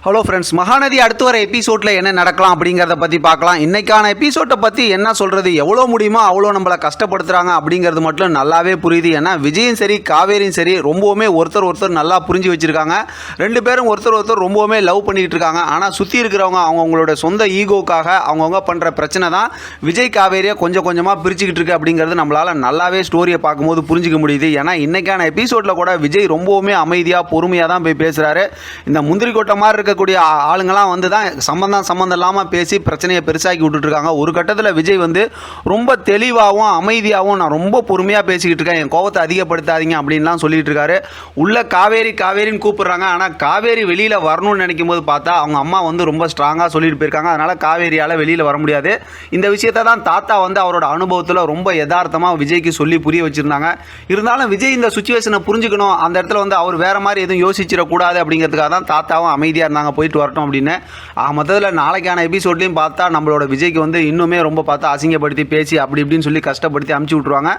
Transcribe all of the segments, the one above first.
Hello friends, Mahanadi அடுத்து வர எபிசோடில் என்ன நடக்கலாம் அப்படிங்கிறத பற்றி பார்க்கலாம். இன்றைக்கான எபிசோட்டை பற்றி என்ன சொல்கிறது, எவ்வளோ முடியுமோ அவ்வளோ நம்மளை கஷ்டப்படுத்துகிறாங்க அப்படிங்கிறது மட்டும் நல்லாவே புரியுது. ஏன்னா விஜயும் சரி காவேரியும் சரி ரொம்பவுமே ஒருத்தர் நல்லா புரிஞ்சு வச்சுருக்காங்க. ரெண்டு பேரும் ஒருத்தர் ரொம்பவுமே லவ் பண்ணிக்கிட்டு இருக்காங்க. ஆனால் சுற்றி இருக்கிறவங்க அவங்களோட சொந்த ஈகோக்காக அவங்கவுங்க பண்ணுற பிரச்சனை தான் விஜய் காவேரியை கொஞ்சம் கொஞ்சமாக பிரிச்சுக்கிட்டு இருக்கு அப்படிங்கிறது நம்மளால் நல்லாவே ஸ்டோரியை பார்க்கும்போது புரிஞ்சிக்க முடியுது. ஏன்னா இன்றைக்கான எபிசோடில் கூட விஜய் ரொம்பவுமே அமைதியாக பொறுமையாக தான் போய் பேசுகிறாரு. இந்த முந்திரி கொட்டை மாதிரி இருக்க கூடிய ஆளுங்களாம் வந்து தான் சம்மந்தம் இல்லாமல் பேசி பிரச்சனையை பெருசாக்கி விட்டுருக்காங்க. ஒரு கட்டத்தில் விஜய் வந்து ரொம்ப தெளிவாகவும் அமைதியாகவும் நான் ரொம்ப பொறுமையாக பேசிக்கிட்டு இருக்கேன், என் கோபத்தை அதிகப்படுத்தாதீங்க அப்படின்லாம் சொல்லிட்டு இருக்காரு. உள்ள காவேரின்னு கூப்பிடுறாங்க. ஆனால் காவேரி வெளியில் வரணும்னு நினைக்கும் போது பார்த்தா அவங்க அம்மா வந்து ரொம்ப ஸ்ட்ராங்காக சொல்லிட்டு போயிருக்காங்க. அதனால் காவேரியால் வெளியில் வர முடியாது. இந்த விஷயத்தை தான் தாத்தா வந்து அவரோட அனுபவத்தில் ரொம்ப யதார்த்தமாக விஜய்க்கு சொல்லி புரிய வச்சுருந்தாங்க. இருந்தாலும் விஜய் இந்த சுச்சுவேஷனை புரிஞ்சுக்கணும், அந்த இடத்துல வந்து அவர் வேறு மாதிரி எதுவும் யோசிச்சிடக்கூடாது அப்படிங்கிறதுக்காக தான் தாத்தாவும் அமைதியாக இருந்தாங்க, போயிட்டு வரட்டும் அப்படின்னு. மொத்தத்தில் நாளைக்கான எபிசோட்லையும் பார்த்தா நம்மளோட விஜய்க்கு வந்து இன்னுமே ரொம்ப பார்த்தா அசிங்கப்படுத்தி பேசி அப்படி இப்படின்னு சொல்லி கஷ்டப்படுத்தி அமுச்சு விட்ருவாங்க.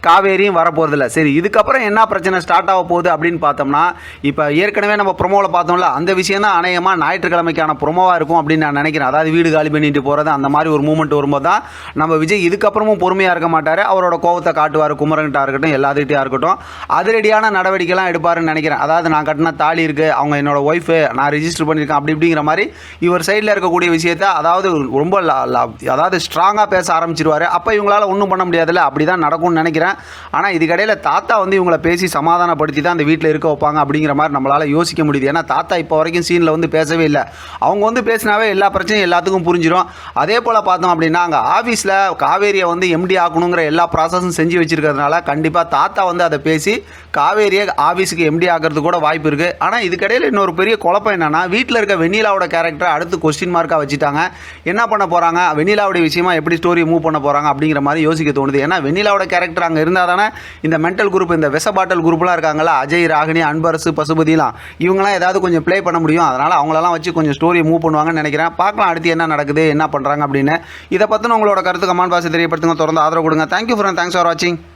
காவேரியும் வரப்போகிறதில்ல. சரி, இதுக்கப்புறம் என்ன பிரச்சனை ஸ்டார்ட் ஆக போகுது அப்படின்னு பார்த்தோம்னா, இப்போ ஏற்கனவே நம்ம ப்ரொமோவில் பார்த்தோம்ல, அந்த விஷயம் தான் அநேகமாக ஞாயிற்றுக்கிழமைக்கான ப்ரொமோவாக இருக்கும் அப்படின்னு நான் நினைக்கிறேன். அதாவது வீடு காலி பண்ணிட்டு போகிறது, அந்த மாதிரி ஒரு மூமெண்ட் வரும்போது தான் நம்ம விஜய் இதுக்கப்புறமும் பொறுமையாக இருக்க மாட்டார். அவரோட கோவத்தை காட்டுவார். குமரன்கிட்ட இருக்கட்டும், எல்லாத்துக்கிட்டே இருக்கட்டும், அதிரடியான நடவடிக்கைலாம் எடுப்பாருன்னு நினைக்கிறேன். அதாவது நான் கட்டின தாலி இருக்குது, அவங்க என்னோட ஒய்ஃபு, நான் ரிஜிஸ்டர் பண்ணியிருக்கேன், அப்படி இப்படிங்கிற மாதிரி இவர் சைடில் இருக்கக்கூடிய விஷயத்தை அதாவது ரொம்ப அதாவது ஸ்ட்ராங்காக பேச ஆரம்பிச்சிருவார். அப்போ இவங்களால் ஒன்றும் பண்ண முடியாதுல்ல, அப்படி தான் நடக்கும்னு நினைக்கிறேன். ஆனால் இதுக்கடையில் தாத்தா வந்து இவங்களை பேசி சமாதானப்படுத்தி தான் அந்த வீட்டில் இருக்க வைப்பாங்க அப்படிங்கிற மாதிரி நம்மளால் யோசிக்க முடியுது. ஏன்னா தாத்தா இப்போ வரைக்கும் சீனில் வந்து பேசவே இல்லை. அவங்க வந்து பேசினாவே எல்லா பிரச்சனையும் எல்லாத்துக்கும் புரிஞ்சிடும். அதே போல் பார்த்தோம் அப்படின்னா அங்கே ஆஃபீஸில் காவேரியை வந்து எம்டி ஆக்கணுங்கிற எல்லா ப்ராசஸும் செஞ்சு வச்சுருக்கிறதுனால கண்டிப்பாக தாத்தா வந்து அதை பேசி காவேரியை ஆஃபீஸுக்கு எம்டி ஆகிறது கூட வாய்ப்பு இருக்குது. ஆனால் இதுக்கடையில் இன்னொரு பெரிய குழப்பம் என்னென்னா, வீட்டில் இருக்க வெண்ணிலாவோட கேரக்டரை அடுத்து கொஸ்டின் மார்க்காக வச்சுட்டாங்க. என்ன பண்ண போகிறாங்க, வெண்ணிலாவுடைய விஷயமா எப்படி ஸ்டோரி மூவ் பண்ண போகிறாங்க அப்படிங்கிற மாதிரி யோசிக்க தோணுது. ஏன்னா வெண்ணிலாவோட கேரக்டர் அங்கே இருந்தால் தானே இந்த மென்டல் குரூப், இந்த விஷ பாட்டல் குரூப்லாம் இருக்காங்களா, அஜய், ராகினி, அன்பரசு, பசுபதிலாம், இவங்களாம் ஏதாவது கொஞ்சம் ப்ளே பண்ண முடியும். அதனால் அவங்களெல்லாம் வச்சு கொஞ்சம் ஸ்டோரியை மூவ் பண்ணுவாங்கன்னு நினைக்கிறேன். பார்க்கலாம் அடுத்து என்ன நடக்குது, என்ன பண்ணுறாங்க அப்படின்னு. இதை பற்றின உங்களோட கருத்து கமெண்ட் பாக்ஸில் தெரியப்படுத்துங்க. தொடர்ந்து ஆதரவு கொடுங்க. தேங்க்யூ ஃபார் வாட்சிங்.